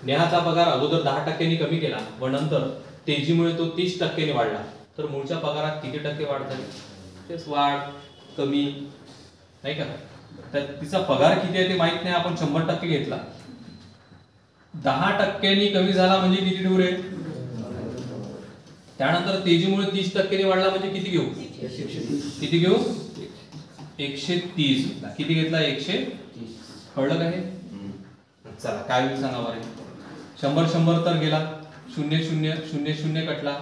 नेहाचा पगार अगोदर 10% कमी केला व नंतर तेजीमुळे तो 30% वाढला, तर मूळच्या पगारात किती टक्के वाढ झाली? तेच वाढ कमी नाही का. तर तिचा पगार किती आहे ते माहित नाही, आपण 100% घेतला, 10% कमी झाला म्हणजे किती उरेल? त्यानंतर तेजीमुळे 30% वाढला म्हणजे किती घेऊ? किती घेऊ? 130. किती घेतला? 130. कळलं का हे? चला काय होईल सांगा बरं. 100 100 तर गेला, 0 0 0 0 कटला,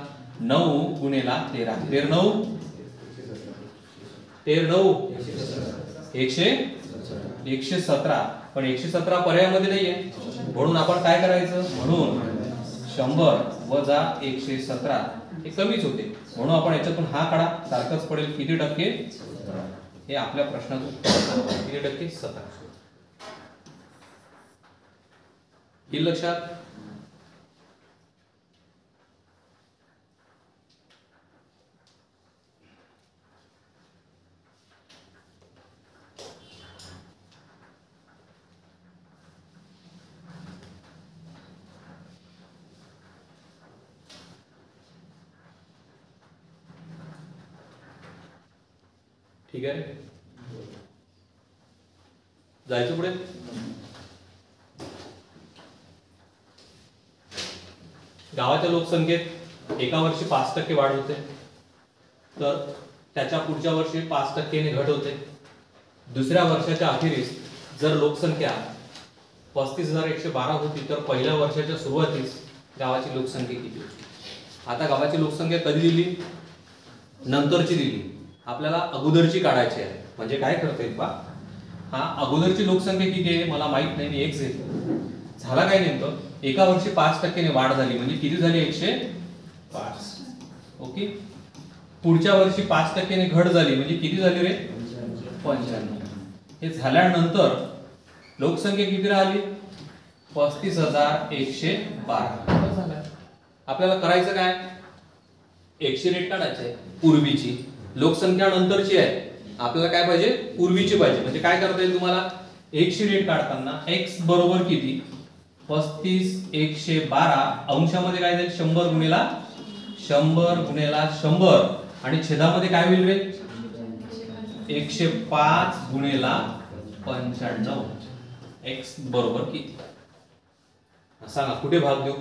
9 गुणेला 13, 13 9 13 9 117. पण 117 पर्यायामध्ये नाहीये, म्हणून आपण काय करायचं? म्हणून 100 वजा 117 हे कमीच होते, म्हणून आपण याच्यातून हा काढा, सारखंच पडेल. किती टक्के? हे आपल्या प्रश्नात किती टक्के? 17. ही लक्षात. ठीक आहे, जायचं पुढे. गावाच्या लोकसंख्येत एका वर्षी 5% वाढ होते, तर त्याच्या पुढच्या वर्षी 5% घट होते. दुसऱ्या वर्षाच्या अखेरीस जर लोकसंख्या 35,112 होती, तर पहिल्या वर्षाच्या सुरुवातीस गावाची लोकसंख्या किती होती? आता गावाची लोकसंख्या कधी दिली? नंतरची दिली, आपल्याला अगोदरची काढायची आहे. म्हणजे काय करता येईल पा, हा अगोदरची लोकसंख्या किती आहे मला माहित नाही, मी x घेतो. झाला काय नेमकं? एका वर्षी 5% वाढ झाली म्हणजे किती झाली? 105. ओके. पुढच्या वर्षी 5% घट झाली म्हणजे किती झाली रे? 95. हे झाल्यानंतर लोकसंख्या किती राहिली? 35,112. आपल्याला करायचं काय? 100 रेट काढायचे आहे. पूर्वीची लोकसंख्या नंतरची आहे, आपल्याला काय पाहिजे? पूर्वीची पाहिजे. म्हणजे काय करता येईल तुम्हाला? 100 रेट काढताना x बरोबर किती? 35,112 अंशामध्ये काय जाईल? 100 गुणिला 100 आणि छेदामध्ये काय होईल रे? 105 गुणिला 95. x बरोबर किती? सांगा कुठे भाग देऊ?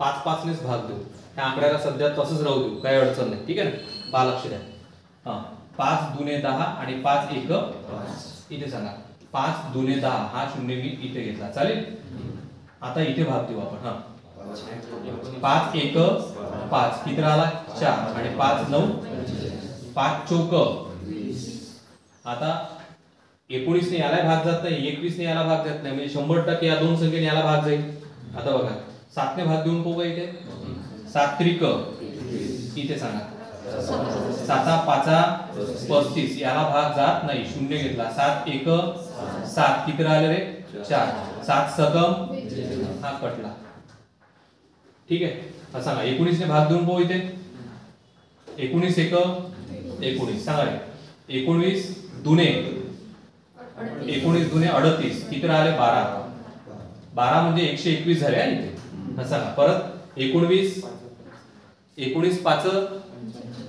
5 5 नेच भाग देऊ. त्या आकड्याला सध्या तसंच राहू देऊ, काही अडचण नाही. ठीक आहे ना? पहा लक्ष द्या. 5 दुने 10 आणि 5 1 5. इथे सांगा 5 दुने 10, हा शून्य मी इथे घेतला, चालेल. आता इथे भाग देऊ आपण. 5 1 5 किती राहिला? 4 आणि 5 9 5 चौक. आता 19 ने याला भाग जात नाही, 21 ने याला भाग जात नाही, म्हणजे 100% या दोन संख्येने याला भाग जाईल. आता बघा 7 ने भाग देऊन पोगा इथे 7 त्रिक, इथे सांगा 7 5 35, याला भाग जात नाही, शून्य घेतला. 7 1 7 किती राहिले रे? 4. 7 सकम, हा कटला. ठीक आहे. हा सांगा 19 ने भाग देऊन पोहा इथे 19 1 19 सांगा रे. 19 दुने 38 किती राहिले? 12. 12 म्हणजे 121 झाले आहे इथे. हा सांगा परत 19 5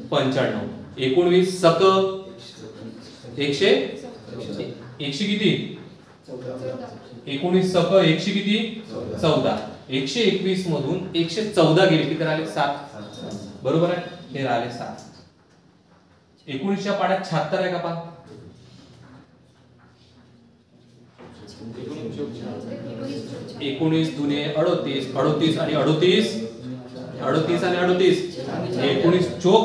95, 19 सक 100 किती? 19 सक 100 किती? 14. 121 मधून 114 गेले, किती राहिले? 7. बरोबर आहे, हे राहिले 7. 19 च्या पाड्यात 76 आहे का पा? 19 दुने 38, 38 आणि 38 आणि 19 चोक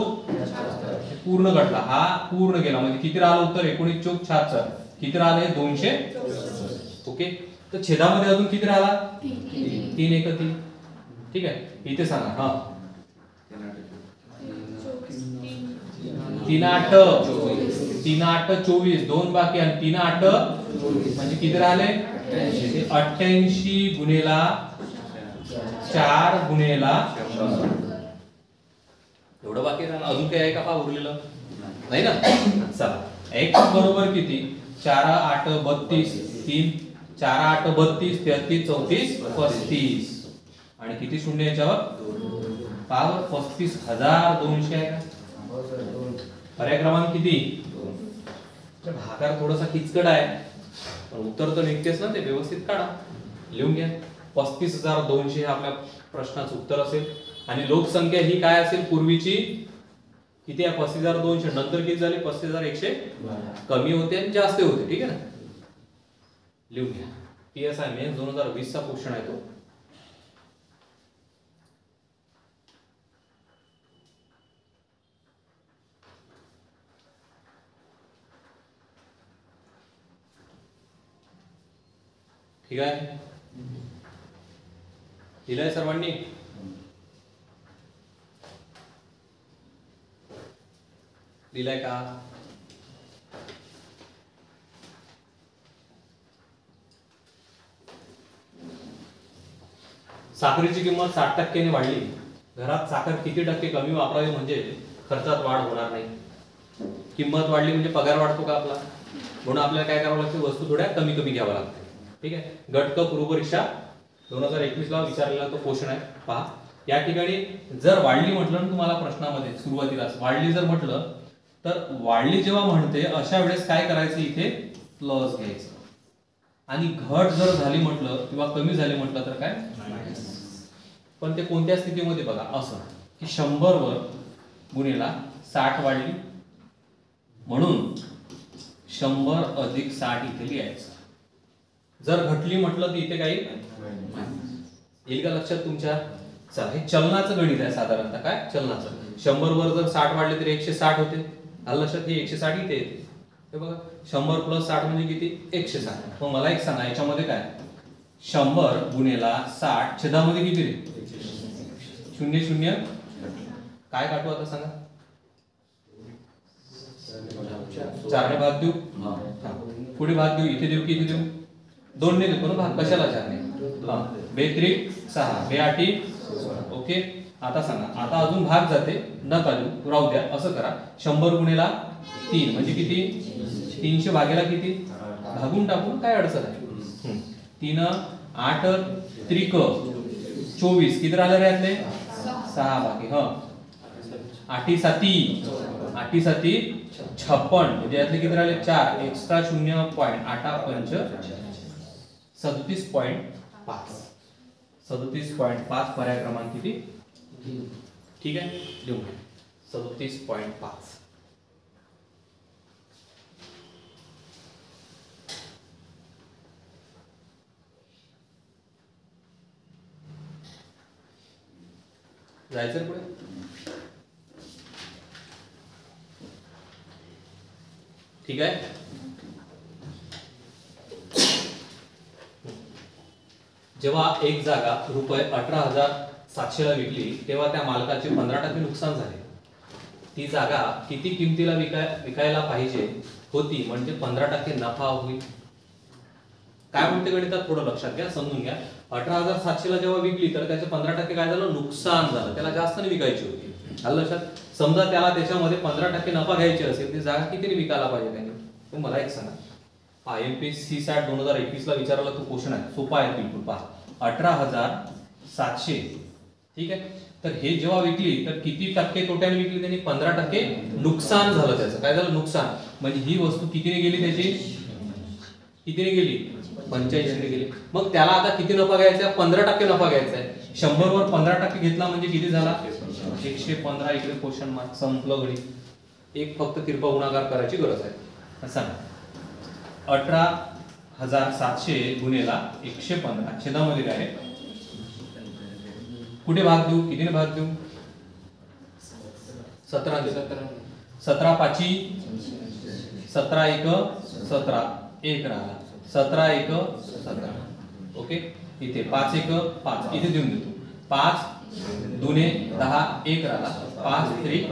पूर्ण घटला, हा पूर्ण गेला. म्हणजे किती राहिलं उत्तर? 19 चोक 76. किती राहिले? 200. ओके. तर छेदामध्ये अजून किती राहिला? 3 1 3. ठीक आहे. इथे सांगा 3 8 24, 2 बाकी आणि 3 8 म्हणजे किती राहिले? 88 गुणेला 4 गुणेला 100. एवढं बाकी राहिलं. अजून काय आहे का पा उरलेलं? नाही ना? चला x बरोबर किती? 4 8 32, 3 4 8 32, 33 34 35 आणि किती शून्य याच्यावर? पावर 35,200 आहे का? पर्याय क्रमांक किती? भागाकार थोडासा किचकट आहे पण उत्तर तर निघतेच ना, ते व्यवस्थित काढा, लिहून घ्या. 35,200 हे आपल्या प्रश्नाचं उत्तर असेल. आणि लोकसंख्या ही काय असेल? पूर्वीची किती आहे? 35,200. नंतर किती झाले? 35,100 कमी होते आणि जास्त होते. ठीक आहे ना, लिहून घ्या. PSI मेन्स 2020 चा क्वेश्चन आहे तो. ठीक आहे, लिहिलंय सर्वांनी? लिहिलंय का? साखरेची किंमत 60% वाढली. घरात साखर किती टक्के कमी वापरावी म्हणजे खर्चात वाढ होणार नाही. किंमत वाढली म्हणजे पगार वाढतो का आपला? म्हणून आपल्याला काय करावं लागतं? वस्तू थोड्या कमी कमी घ्याव्या लागते. ठीक आहे. गट क पूर्व परीक्षा 2021 ला विचारलेला तो क्वेश्चन आहे. पहा या ठिकाणी जर वाढली म्हटलं ना तुम्हाला प्रश्नामध्ये सुरुवातीलाच वाढली जर म्हटलं तर वाढली जेव्हा म्हणते अशा वेळेस काय करायचं? इथे प्लस घ्यायचं. आणि घट जर झाली म्हटलं किंवा कमी झाली म्हटलं तर काय? पण ते कोणत्या स्थितीमध्ये बघा, असं की 100 वर गुणिला 60 वाढली म्हणून 100 अधिक 60 इथे लिहायचं. जर घटली म्हटलं तर इथे काही येईल का लक्षात तुमच्या? चला, हे चलनाचं गणित आहे साधारणतः. काय चलनाचं? 100 वर जर 60 वाढले तर 160 होते. आलं लक्षात? हे 160 इथे येते. हे बघा 100 प्लस 60 म्हणजे किती? 160. मग मला एक सांगा याच्यामध्ये काय? 100 गुणिला 60 छेदामध्ये किती रे? 0 0 काय काढू आता सांगा? 4 ने भाग देऊ. पुढे भाग देऊ. इथे देऊ की इथे देऊ? 2 ने देतो ना भाग. कशाला 4 ने? 2 त्रिक 6 2 आठी. ओके. आता सांगा, आता अजून भाग जाते नका देऊ, राहू द्या. असं करा 100 गुणिला 3 म्हणजे किती? 300 भागेला किती? भागून टाकून काय अडचण आहे? 3 8 त्रिक 24 किती राहिले रे यातले? 6 भागे. 8 7 8 7 56 म्हणजे यातले किती राहिले? 4 एक्स्ट्रा 0.8 पंच 37.5. 37.5 पर्याय क्रमांक किती? ठीक आहे, लिहून घ्या 37.5. जायचं पुढे. ठीक आहे. जेव्हा एक जागा रुपये 18,700 ला विकली तेव्हा त्या मालकाचे 15% नुकसान झाले. ती जागा किती किमतीला विकायला पाहिजे होती म्हणजे 15% नफा होईल? काय म्हणते गणितात थोडं लक्षात घ्या, समजून घ्या. 18,700 ला जेव्हा विकली तर त्याचे 15% काय झालं? नुकसान झालं. त्याला जास्त नाही विकायची होती. आलं लक्षात? समजा त्याला त्याच्यामध्ये 15% नफा घ्यायची असेल ती जागा कितीने विकायला पाहिजे त्याने? तर मला एक सांगा. IMP CSAT 2021 ला विचारला तो क्वेश्चन आहे, सोपा आहे बिलकुल. पहा 18,700. ठीक आहे. तर हे जेव्हा विकली तर किती टक्के तोट्याने विकली त्यांनी? 15% नुकसान झालं त्याचं. काय झालं? नुकसान. म्हणजे ही वस्तू कितीने गेली त्याची? कितीने गेली? 85 ने गेली. मग त्याला आता किती नफा घ्यायचा आहे? 15% नफा घ्यायचा आहे. 100 वर 15% घेतला म्हणजे किती झाला? 115. इकडे क्वेश्चन मार्क. संपलं गणित. एक फक्त तिरपा गुणाकार करायची गरज आहे. सांगा 18,700 गुणिला 115 छेदामध्ये काय आहे? कुठे भाग देऊ? कितीने भाग देऊ? 17 ने. 17 पाची 17 1 17 1 राहिला. 17 1 17. ओके. इथे 5 1 5 इथे देऊन देतो. 5 2 10 1 राहिला. 5 3.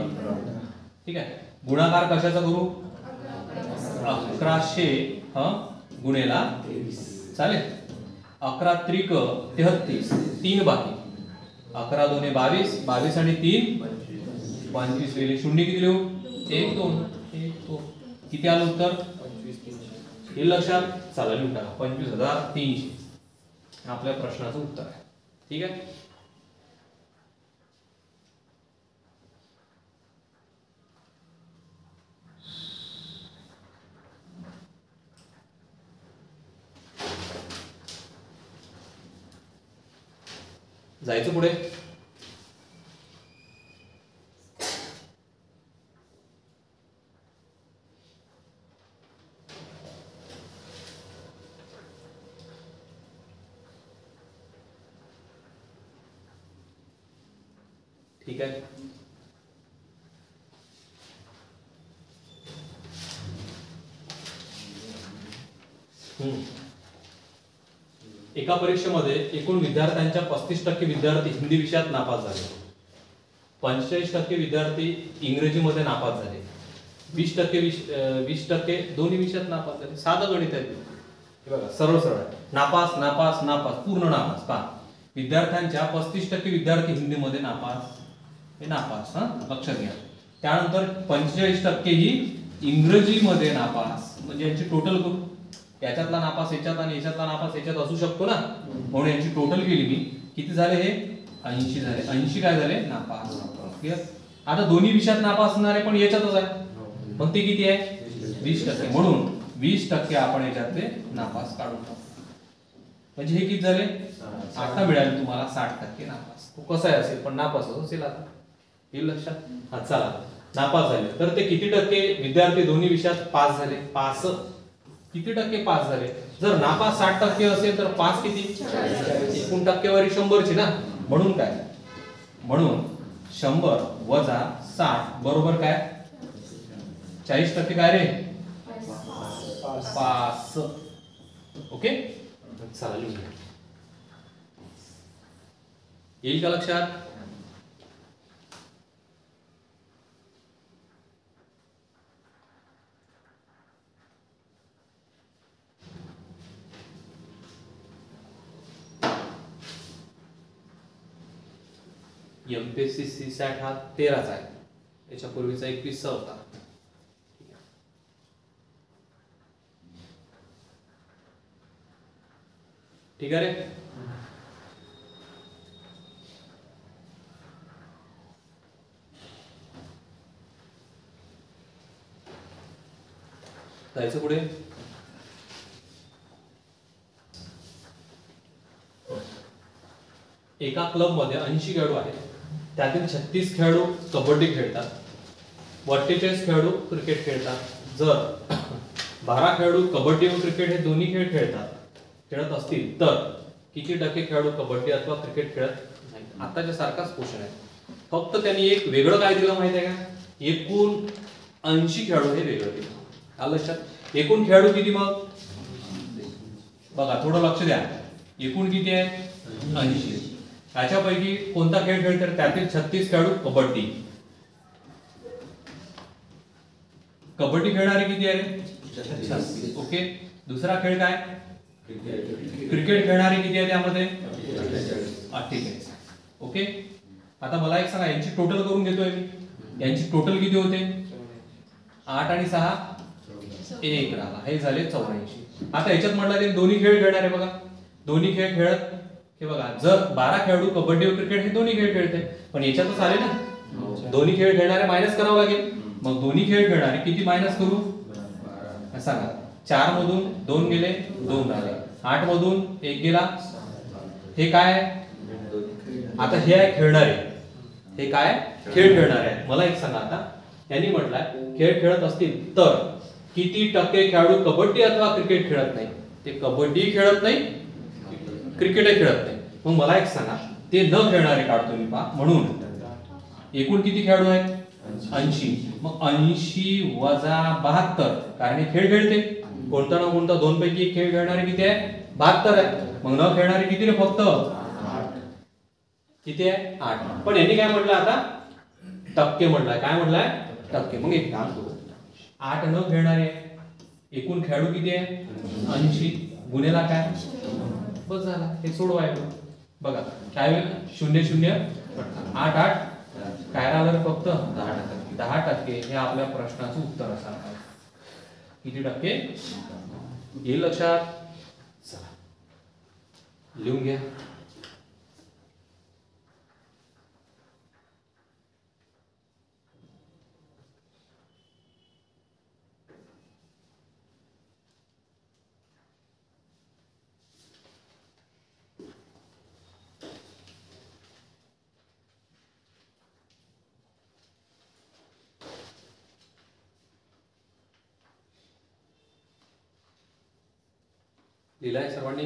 ठीक आहे. गुणाकार कशाचा करू? 1100 गुणिला 23 चालेल. 11 त्रिक 33 3 बाकी. 11 2 22 22 आणि 3 25 वेळे शून्य किती लिहू? 1 2 1 2. किती आलं उत्तर? हे लक्षात चला लिहून टाका 25,300 आपल्या प्रश्नाचं उत्तर आहे. ठीक आहे. जायचं पुढे. ठीक आहे. एका परीक्षेमध्ये एकूण विद्यार्थ्यांच्या 35% विद्यार्थी हिंदी विषयात नापास झाले, 45% विद्यार्थी इंग्रजीमध्ये नापास झाले, 20% दोन्ही विषयात नापास झाले. साधं गणित आहे हे बघा, सरळ सरळ नापास नापास नापास पूर्ण नापास. पहा विद्यार्थ्यांच्या 35% विद्यार्थी हिंदीमध्ये नापास, हे नापास लक्षात घ्या. त्यानंतर 45% ही इंग्रजीमध्ये नापास, म्हणजे यांची टोटल करू, याच्यातला नापास याच्यात आणि याच्यातला नापास याच्यात असू शकतो ना, म्हणून यांची टोटल केली मी. किती झाले हे 80 झाले. 80 काय झाले नापास. क्लियर. आता दोन्ही विषयात नापास असणारे पण याच्यातच आहे, मग ते किती आहे 20%. म्हणून 20% आपण याच्यातले नापास काढून टाकू. म्हणजे हे किती झाले, आता मिळाले तुम्हाला 60% नापास. तो कसा आहे असेल पण नापास असेल. आता हे लक्षात. हा चला नापास झाले तर ते किती टक्के विद्यार्थी दोन्ही विषयात पास झाले. पास किती टक्के पास झाले. जर नापास 60% असेल तर पास किती, एकूण टक्केवारी 100 ची ना. म्हणून काय, म्हणून 100 वजा 60 बरोबर काय 40% काय रे पास. ओके चला लिहूया. येईल का लक्षात. एमपीएससी सीसॅट हा 13चा आहे, याच्या पूर्वीचा 21चा होता. ठीक आहे रे. जायचं पुढे. एका क्लब मध्ये 80 खेळाडू आहेत, त्यातील 36 खेळाडू कबड्डी खेळतात, 42 खेळाडू क्रिकेट खेळतात. जर 12 खेळाडू कबड्डी व क्रिकेट हे दोन्ही खेळ खेळत असतील तर किती टक्के खेळाडू कबड्डी अथवा क्रिकेट खेळत नाही. आताच्या सारखाच क्वेश्चन आहे, फक्त त्यांनी एक वेगळं काय दिलं माहिती आहे का, एकूण 80 खेळाडू हे वेगळं दिलं. आलं लक्षात. एकूण खेळाडू किती मग बघा, थोडं लक्ष द्या. एकूण किती आहे 80. याच्यापैकी कोणता खेळ खेळतात, त्यातील 36 खेळाडू कबड्डी. कबड्डी खेळणारे किती आहे 36. ओके. दुसरा खेळ काय क्रिकेट खेळणारे किती आहे त्यामध्ये 48. ओके. आता मला एक सांगा, यांची टोटल करून घेतोय मी. यांची टोटल किती होते 8 आणि 6 1 राहिला, हे झाले 84. आता याच्यात म्हटलं ते दोन्ही खेळ खेळणारे बघा, दोन्ही खेळ खेळत हे बघा. जर 12 खेळाडू कबड्डी व क्रिकेट हे दोन्ही खेळ खेळते, पण याच्यातच आले ना दोन्ही खेळ खेळणारे मायनस करावं लागेल. मग दोन्ही खेळ खेळणारे किती मायनस करू सांगा. 4 मधून 2 गेले 2 राहिले, 8 मधून 1 गेला. हे काय आता हे आहे खेळणारे, हे काय खेळ खेळणारे आहेत. मला एक सांगा, आता यांनी म्हटलंय खेळ खेळत असतील तर किती टक्के खेळाडू कबड्डी अथवा क्रिकेट खेळत नाही. ते कबड्डी खेळत नाही, क्रिकेट खेळत नाही. मग मला एक सांगा, ते न खेळणारे काढतो मी पहा. म्हणून एकूण किती खेळाडू आहेत 80. मग 80 वजा 72, कारण हे खेळ खेळते कोणता ना कोणता, दोन पैकी एक खेळ खेळणारे किती आहे 72 आहे. मग न खेळणारे किती रे फक्त 8. किती आहे 8. पण यांनी काय म्हटलं आता टक्के म्हटलंय. काय म्हटलंय टक्के. मग एक काम करू, 8 न खेळणारे एकूण खेळाडू किती आहे 80 गुणेला काय बस झाला. हे सोडवायचं बघा काय होईल 0 0 8 8 काय राहिलं फक्त 10%. हे आपल्या प्रश्नाचं उत्तर असणार. किती टक्के येईल लक्षात? चला लिहून घ्या. लिहिलाय सर्वांनी?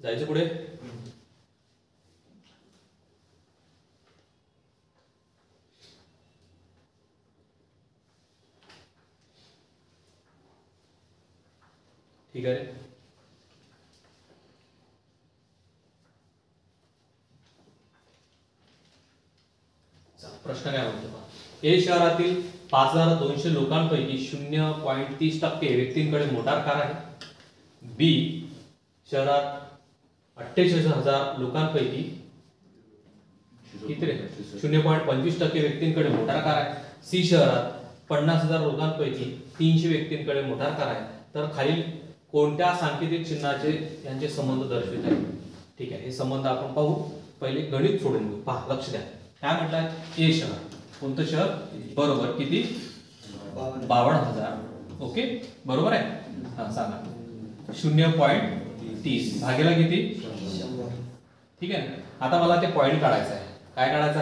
जायचं पुढे. ठीक आहे. प्रश्न काय म्हणतो? ए शहरातील 5200 लोकांपैकी 0.30% व्यक्तींकडे मोटार कार आहे. बी शहरात 48,000 लोकांपैकी किती रे 0.25% व्यक्तींकडे मोटार कार आहे. सी शहरात 50,000 लोकांपैकी 300 व्यक्तींकडे मोटार कार आहे. तर खालील कोणत्या सांकेतिक चिन्हाचे यांचे संबंध दर्शवित आहे? ठीक आहे, हे संबंध आपण पाहू. पहिले गणित सोडून घेऊ. पहा, लक्ष द्या. काय म्हटलं? ए शहर. कोणतं शहर? बरोबर. किती? 52,000. ओके, बरोबर आहे. हा सांगा. 0.30 भागेला किती? 100. ठीक आहे. आता मला ते पॉइंट काढायचं आहे. काय काढायचा?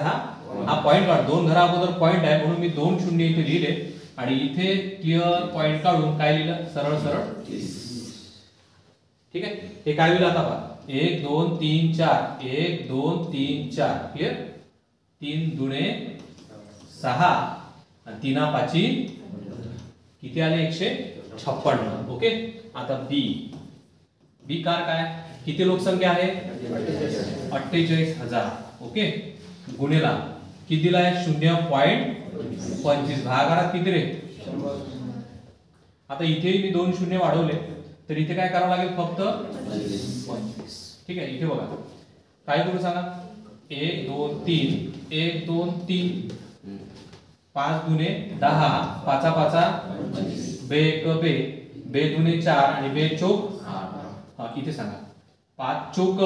हा पॉइंट काढ. दोन घरा अगोदर पॉइंट आहे म्हणून मी 2 शून्य इथे लिहिले आणि इथे क्लिअर पॉइंट काढून काय लिहिलं? सरळ सरळ 30. ठीक आहे. हे काय होईल आता पहा. 1 2 3 4 1 2 3 4 क्लिअर. 3 दुणे 6 आणि 3 5 किती आले? 156. ओके. आता बी कार काय? किती लोकसंख्या आहे? 48,000. ओके. गुणिला किती दिलाय? 0.25 भागाकारात किती रे? 100. आता इथे मी 2 शून्य वाढवले तर इथे काय करावं लागेल? फक्त 25. ठीक आहे. इथे बघा काय करू सांगा. 1 2 3 1 2 3 5 दुने 10 5 5 बे 1 बे दुने 4 आणि बे चौक 8. इथे सांगा 5 चौक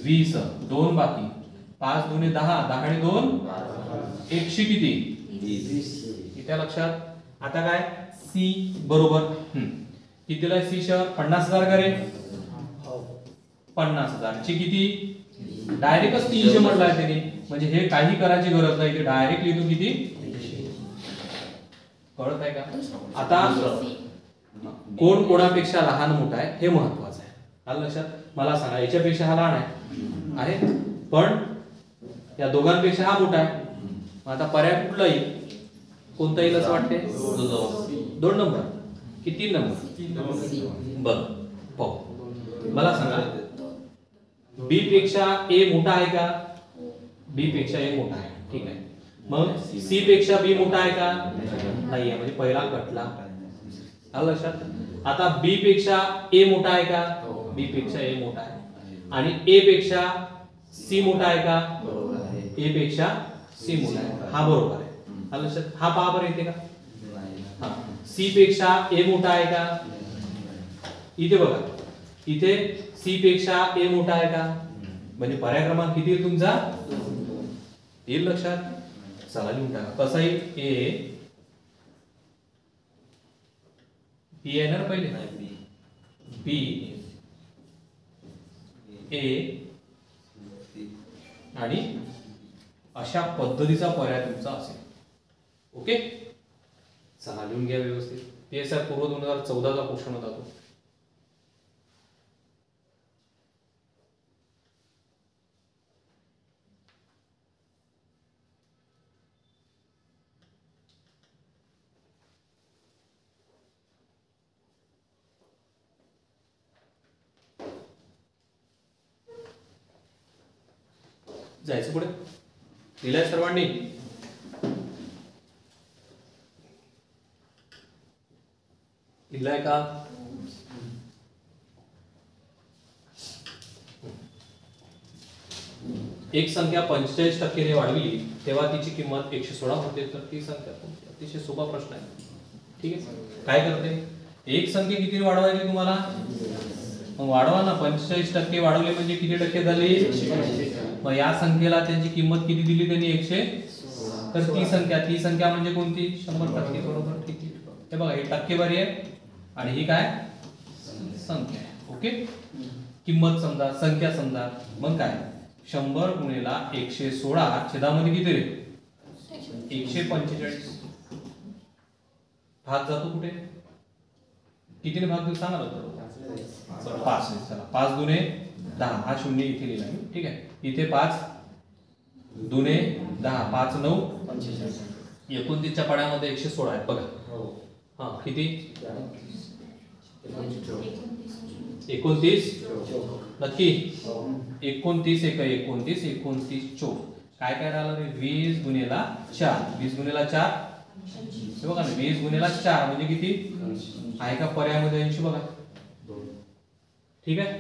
20 2 बाकी 5 दुने 10 10 आणि 2 100 किती? 20. इथे लक्षात. आता काय? सी बरोबर. किती दिलाय? सी शहर 50,000 घरे. 50,000 ची किती? डायरेक्टच 300 म्हटलाय त्यांनी. म्हणजे हे काही करायची गरज नाही. इथे डायरेक्ट लिहितो किती? कळत आहे का? आता कोण कोणापेक्षा लहान मोठा आहे हे महत्वाचं आहे. आलं लक्षात? मला सांगा याच्यापेक्षा हा लहान आहे पण या दोघांपेक्षा हा मोठा आहे. आता पर्याय कुठला येईल? कोणता येईल असं वाटते? 2 नंबर की 3 नंबर? बघ पाहू. मला सांगा बी पेक्षा ए मोठा आहे का? बी पेक्षा ए मोठा आहे. ठीक आहे. मग सी पेक्षा बी मोठा आहे का? नाही आहे. म्हणजे पहिला कटला. आलं लक्षात? आता बी पेक्षा ए मोठा आहे का? बी पेक्षा ए मोठा आहे. आणि ए पेक्षा सी मोठा आहे का? ए पेक्षा सी मोठा आहे. हा बरोबर आहे. आलं लक्षात? हा पहा बरं येते का? सी पेक्षा ए मोठा आहे का? इथे बघा इथे सी पेक्षा ए मोठा आहे का? म्हणजे पर्याय क्रमांक किती आहे तुमचा? येईल लक्षात? चला लिहून टाका. कसं येईल? ए बी आहे ना पहिले. बी ए आणि अशा पद्धतीचा पर्याय तुमचा असेल. ओके. चला लिहून घ्या व्यवस्थित. PSR पूर्व 2014 चा क्वेश्चन होता तो. जायचं पुढे. लिहिलंय सर्वांनी? लिहिलंय का? एक संख्या 45% वाढविली तेव्हा तिची किंमत 116 होते, तर ती संख्या कोणती? अतिशय सोपा प्रश्न आहे. ठीक आहे, काय करते, एक संख्या किती वाढवायची तुम्हाला, मग वाढवा ना, 45% वाढवले म्हणजे किती टक्के झाले, मग या संख्येला त्यांची किंमत किती दिली त्यांनी, 100, तर ती संख्या म्हणजे कोणती, 100%, बरोबर. ठीक आहे, हे बघा, ही टक्केवारी आहे आणि ही काय संख्या आहे. ओके, किंमत समजा, संख्या समजा, मग काय 100 गुणिला 116 छेदामध्ये किती रे, 145. भाग जातो कुठे, कितीने भाग देऊ सांगा ना, 5. चला, 5 दुने 10, हा शून्य इथे लिहिला. ठीक आहे, इथे 5 दुने 10, 5 9 45. 29च्या पाड्यामध्ये 116 आहे बघा. हा, किती, 29 नक्की, 29 1 29 29 चोक, काय काय राहिलं रे, 20 गुणिला 4, 20 गुणिला 4, हे बघा ना, 20 गुणिला 4 म्हणजे किती आहे का पर्यायामध्ये 80 बघा. ठीक आहे,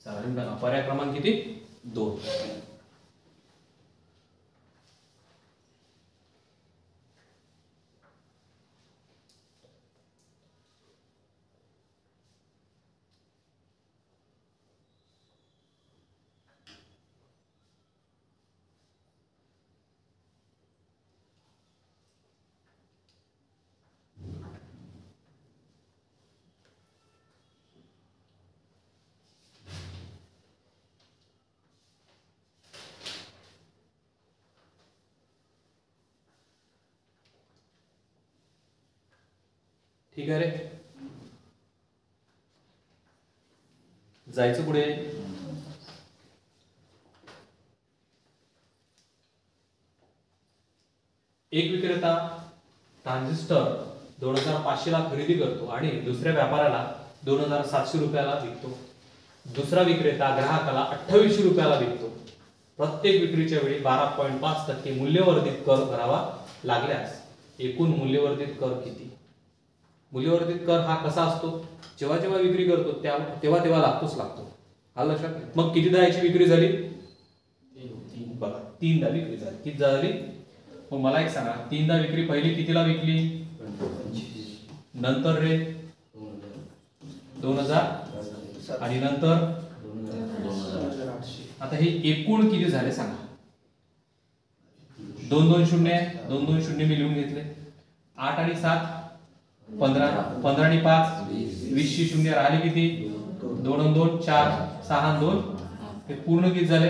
चालेल बघा, पर्याय क्रमांक किती, 2. ठीक आहे रे, जायचं पुढे. एक विक्रेता ट्रान्झिस्टर 2500 ला खरेदी करतो आणि दुसऱ्या व्यापाऱ्याला 2700 रुपयाला विकतो. दुसरा विक्रेता ग्राहकाला 2800 रुपयाला विकतो. प्रत्येक विक्रीच्या वेळी 12.5% मूल्यवर्धित कर भरावा लागल्यास एकूण मूल्यवर्धित कर किती. मूल्यवर्धित कर हा कसा असतो, जेव्हा जेव्हा विक्री करतो तेव्हा लागतो. हा लक्षात. मग कितीदा याची विक्री झाली, बघा 3दा विक्री झाली. किती झाली, मग मला एक सांगा, 3दा विक्री, पहिली कितीला विकली, नंतर रे 2000 आणि नंतर, आता हे एकूण किती झाले सांगा, 2 2 0 2 2 0 मी लिहून घेतले. 8 आणि 7 15, 15 आणि 5 20 ची शून्य राहिले किती, 2 आणि 2 4, 6 आणि 2, हे पूर्ण किती झाले,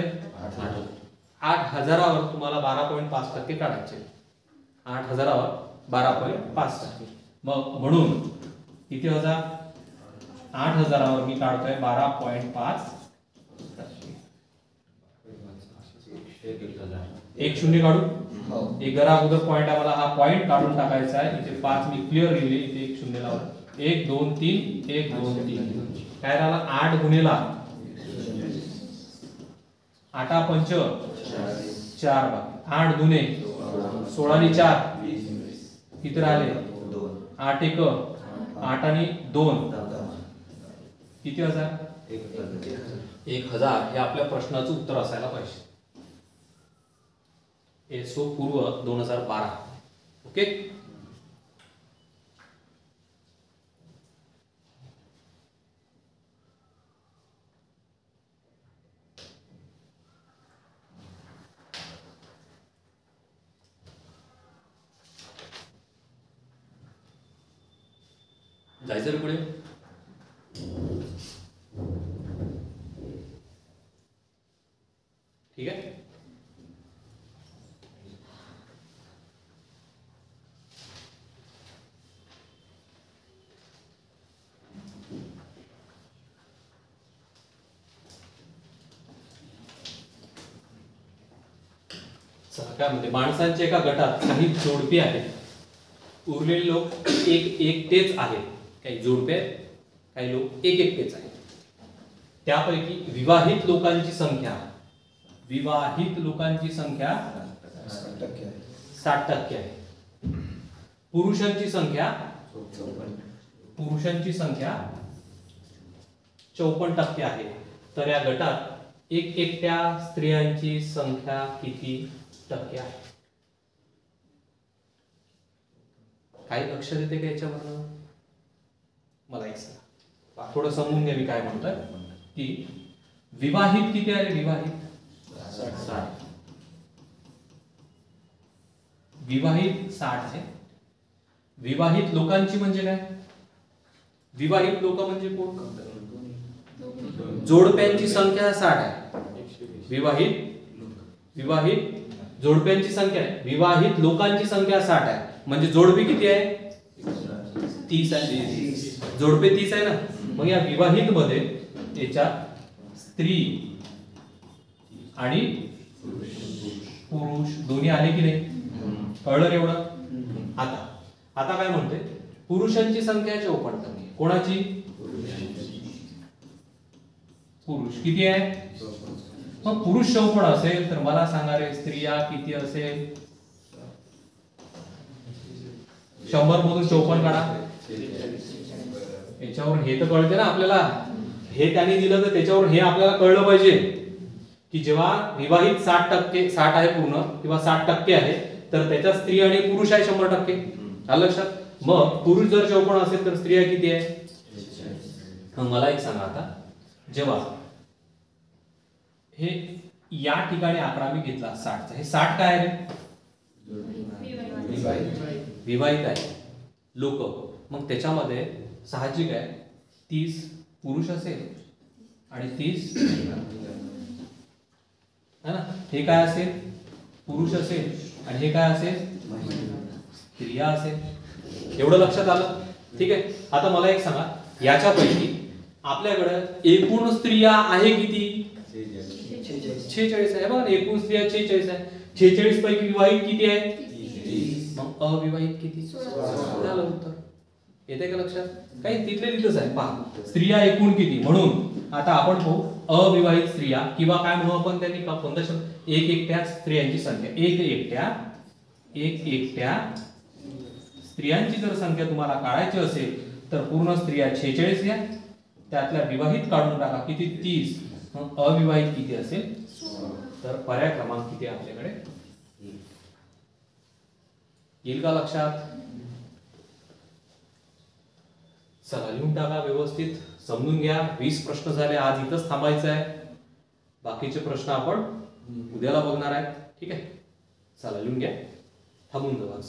8000वर तुम्हाला 12.5% काढायचे. 8000वर 12.5%, मग म्हणून किती हजार, 8000वर मी काढतोय 12.5%. एक शून्य काढू, एक घरा अगोदर पॉइंट आम्हाला हा पॉइंट काढून टाकायचा आहे. इथे 5 मी क्लिअर लिहिले, इथे एक शून्य लावलं. 1 2 3 1 2 3, काय राहिला, 8 गुणिला 8 पंच 4, 8 दुने 16 आणि 4 किती राहिले, 8 1 8 आणि 2 किती हजार, 1000. हे आपल्या प्रश्नाचं उत्तर असायला पाहिजे. एसओ पूर्व 2012. ओके, जायचं रे पुढे. ठीक आहे, काय म्हणते, माणसांच्या एका गटात काही जोडपे आहेत, उरलेले लोक एकटेच आहेत. काही जोडपे आहेत, काही लोक एकटेच आहेत. त्यापैकी विवाहित लोकांची संख्या 60% आहे. पुरुषांची संख्या 54% आहे. तर या गटात एक एकट्या स्त्रियांची संख्या किती टक्के आहे? काही लक्षात येते का याच्यावरनं? मला एक सांगा, थोडं समजून घ्या मी काय म्हणतोय. की विवाहित किती आहे? विवाहित 60. विवाहित 60 आहे. विवाहित लोकांची म्हणजे काय? विवाहित लोक म्हणजे कोण? जोडप्यांची संख्या 60 आहे. विवाहित जोडप्यांची संख्या आहे. विवाहित लोकांची संख्या 60 आहे. म्हणजे जोडपे किती आहे? 30 आहे. जोडपे 30 आहे ना. मग या विवाहित मध्ये याच्यात स्त्री आणि पुरुष दोन्ही आले की नाही? कळलं एवढं? आता काय म्हणते? पुरुषांची संख्या चौपट करणे. कोणाची? पुरुष किती आहे? मग पुरुष 54 असेल तर मला सांगा रे, स्त्रिया किती असेल? 100 मधून 54 काढा. याच्यावर हे तर कळते ना आपल्याला. हे त्यांनी दिलं तर त्याच्यावर हे आपल्याला कळलं पाहिजे की जेव्हा विवाहित 60% आहे पूर्ण किंवा 60% आहे तर त्याच्यात स्त्री आणि पुरुष आहे 100%. आलं लक्षात? मग पुरुष जर 54 असेल तर स्त्रिया किती आहे? मग मला एक सांगा आता, जेव्हा हे या ठिकाणी आकडा मी घेतला 60चा, हे 60 काय आहे? विवाहित आहे लोक. मग त्याच्यामध्ये साहजिक आहे 30 पुरुष असेल आणि 30 है ना. हे काय असेल? पुरुष असेल आणि हे काय असेल? स्त्रिया असेल. एवढं लक्षात आलं? ठीक आहे. आता मला एक सांगा, याच्यापैकी आपल्याकडे एकूण स्त्रिया आहे किती? 46 आहे. बघा, एकूण स्त्रिया 46 आहे. 46 पैकी विवाहित किती आहे? 30. मग अविवाहित किती? झालं उत्तर. येते का लक्षात? काही तिथले तिथंच आहे. पहा, स्त्रिया एकूण किती. म्हणून आता आपण पाहू अविवाहित स्त्रिया किंवा काय म्हणू आपण त्यांनी कोणता शब्द? एक एकट्या स्त्रियांची संख्या. एक एकट्या स्त्रियांची जर संख्या तुम्हाला काढायची असेल तर पूर्ण स्त्रिया 46 घ्या, त्यातल्या विवाहित काढून टाका. किती? 30. मग अविवाहित किती असेल? तर पर्याय क्रमांक किती आपल्याकडे येईल का लक्षात? चला लिहून टाका, व्यवस्थित समजून घ्या. 20 प्रश्न झाले. आज इथंच थांबायचं आहे. बाकीचे प्रश्न आपण उद्याला बघणार आहेत. ठीक आहे. चला लिहून घ्या. थांबून जाऊ.